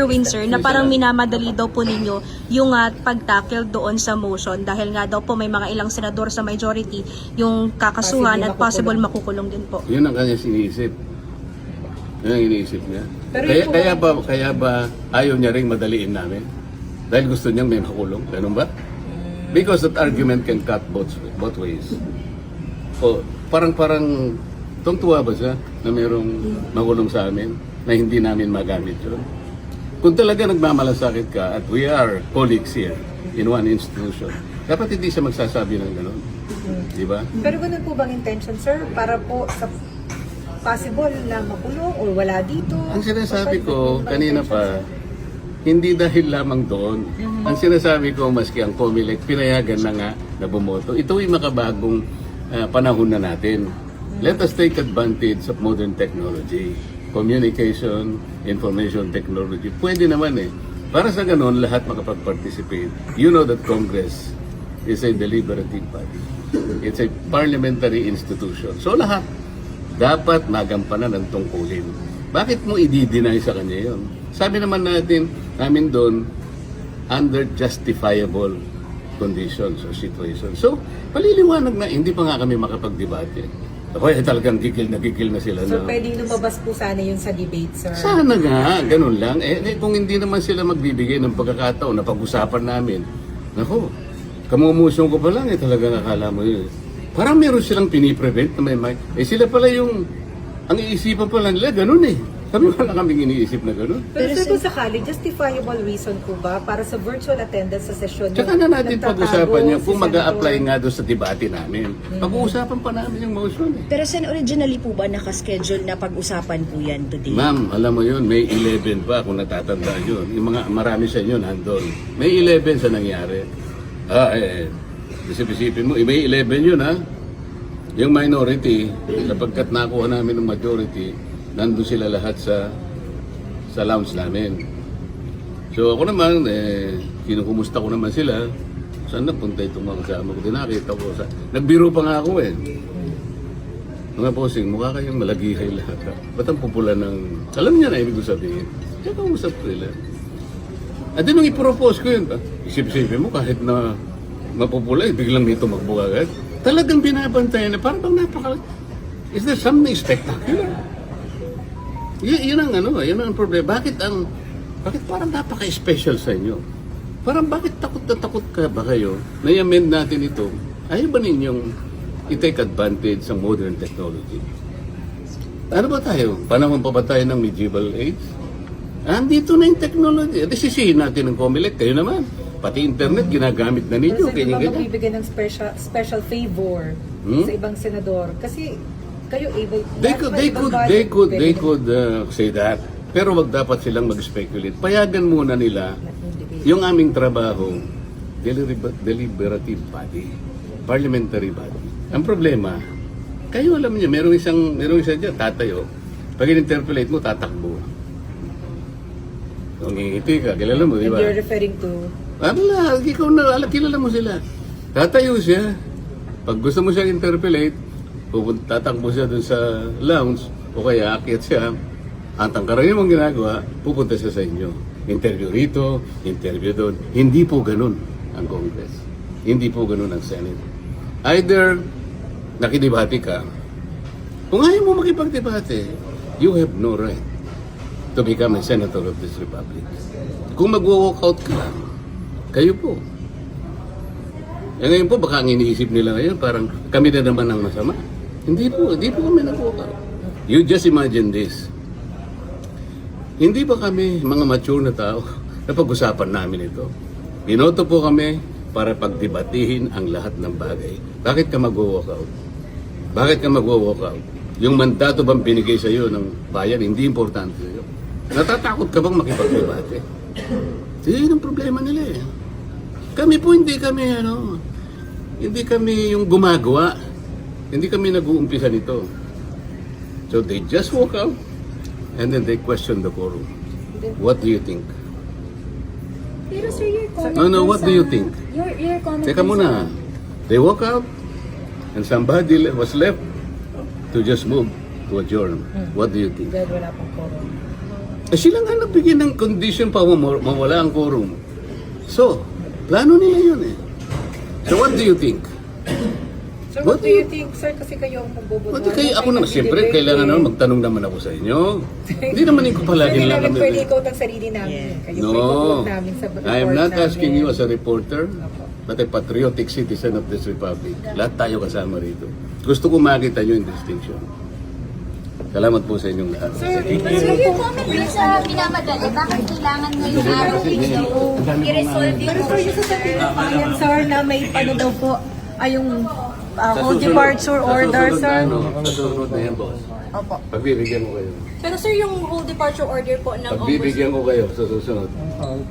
Erwin, sir, na parang minamadali daw po ninyo yung pag-tackle doon sa motion dahil nga daw po may mga ilang senador sa majority yung kakasuhan at possible makukulong din po. Yun ang kanya iniisip. Yun ang iniisip niya. Pero Kaya ba ayaw niya ring madaliin namin? Dahil gusto niyang may makulong. Ganun ba? Because that argument can cut both ways. O, parang tungtuwa ba siya na mayroong makulong sa amin na hindi namin magamit yun? Kung talaga nagmamalasakit ka at we are colleagues here in one institution, dapat hindi siya magsasabi ng gano'n. Di ba? Pero ganun po bang intention, sir? Para po sa possible na makulong or wala dito? Ang sinasabi ko kanina pa, hindi dahil lamang doon. Ang sinasabi ko, maski ang COMELEC, pinayagan na nga na bumoto. Ito ay makabagong panahon na natin. Let us take advantage of modern technology. Communication, information technology. Pwede naman eh. Para sa ganun, lahat makapag-participate. You know that Congress is a deliberative body. It's a parliamentary institution. So lahat dapat magampanan ng tungkulin. Bakit mo i-deny sa kanya yun? Sabi naman namin doon, under justifiable conditions or situations. So, paliliwanag na, hindi pa nga kami makapag-debate. Ako, talagang gigil na sila. So, na. pwedeng lumabas po sana yun sa debate, sir? Sana nga, ganun lang. Kung hindi naman sila magbibigay ng pagkakataon na pag-usapan namin, naku, kamumusong ko pa lang, talaga nakala mo yun. Parang meron silang piniprevent na may mic. Sila pala yung, ang iisipan pala nila, ganun eh. Kami wala kaming iniisip na ganun. Pero sir, kung sakali, justifiable reason po ba para sa virtual attendance sa sesyon? Tsaka na natin pag-usapan niya kung mag-a-apply nga doon sa debate namin. Pag-uusapan pa namin yung motion eh. Pero sen, originally po ba nakaschedule na pag-usapan po yan today? Ma'am, alam mo yun, May 11 pa kung natatandaan yun. Yung mga marami sa inyo nandun. May 11 sa nangyari. Isip-isipin mo, May 11 yun ha. Yung minority, sapagkat nakuha namin ng majority, nandun sila lahat sa lounge namin. So ako naman, kinukumusta ko naman sila. Saan napunta itong mga kasama ko? Nakita ko nagbiro pa nga ako eh. Mga posing, mukha kayong malagihay lahat ha. Ba't ang pupula ng... Alam niya na ibig ko sabihin. Kaya kausap ko nila. At din nung ipropose ko yun, isip-isipin mo kahit na mapupula, biglang nito magbuka agad. Talagang binabantayan na parang is there something spectacular? Yun ang problema. Bakit parang napaka-special sa inyo? Parang bakit takot na takot ka ba kayo na i-amend natin ito? Ayaw ba ninyong i-take advantage sa modern technology? Ano ba tayo? Panahon pa ba tayo ng medieval age? Andito na yung technology. At sisihin natin ng COMELEC, kayo naman. Pati internet, ginagamit na ninyo. Pero sir, di ba magbibigay ng special favor sa ibang senador? Kasi kayo able... They could say that. Pero wag dapat silang mag-speculate. Payagan muna nila yung aming trabaho, deliberative body, parliamentary body. Ang problema, kayo alam niyo, merong isa dyan, tatayo. Pag in-interpolate mo, tatakbo. Kung ngingiti ka, kilala mo, di ba? And you're referring to... Ikaw na, kilala mo sila. Tatayo siya. Pag gusto mo siyang interpolate, tatakbo siya dun sa lounge o kaya aakyat siya, at ang karaniwang ginagawa, pupunta siya sa inyo. Interview rito, interview doon. Hindi po ganun ang Congress. Hindi po ganun ang Senate. Either nakidebate ka, kung ayaw mo makipagdebate, you have no right to become a senator of this republic. Kung mag-walk out ka lang, kayo po. Ngayon po, baka ang iniisip nila ngayon, parang kami na naman ang masama. Hindi po kami nag-walk out. You just imagine this. Hindi ba kami mga mature na tao na pag-usapan namin ito? Binoto po kami para pagdebatihin ang lahat ng bagay. Bakit ka mag-walk out? Bakit ka mag-walk out? Yung mandato bang binigay sa iyo ng bayan, hindi importante sa iyo. Natatakot ka bang makipagdebate? Yun ang problema nila eh. Kami po hindi kami yung gumagawa. Hindi kami nag-uumpisa nito. So they just walk out and then they question the quorum. What do you think? Pero sir, your comment No, what do you think? Your comment Teka muna. They walk out and somebody was left to just move to adjourn. What do you think? Dahil wala pang quorum. Sila nga nabigyan ng condition pa mawala ang quorum. So, plano nila yun eh. So what do you think? So what do you think, sir? Kasi kayo ang magboboto. Pati kayo, ako naman, siyempre, kailangan naman magtanong naman ako sa inyo. Hindi naman ko palagi Hindi lang namin kami. pwede ikaw ang sarili namin. Kayo No, po i-vote namin sa report I am not namin. asking you as a reporter, but a patriotic citizen of this republic. Lahat tayo kasama rito. Gusto ko makita nyo yung distinction. Salamat po sa inyong lahat. Sir, Sir, your comment dun sa minamadali, bakit kailangan ngayong araw dito i-resolve pero yung sir, yung sasabihin ng bayan, sir, na may ano daw po, ay yung whole departure order, sir. Sa susunod na yan, boss. Opo. Pagbibigyan ko kayo. Pero sir, yung whole departure order po ng Pagbibigyan ko kayo sa susunod.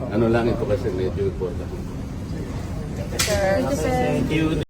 Ano lang ito kasi medyo important. Sir.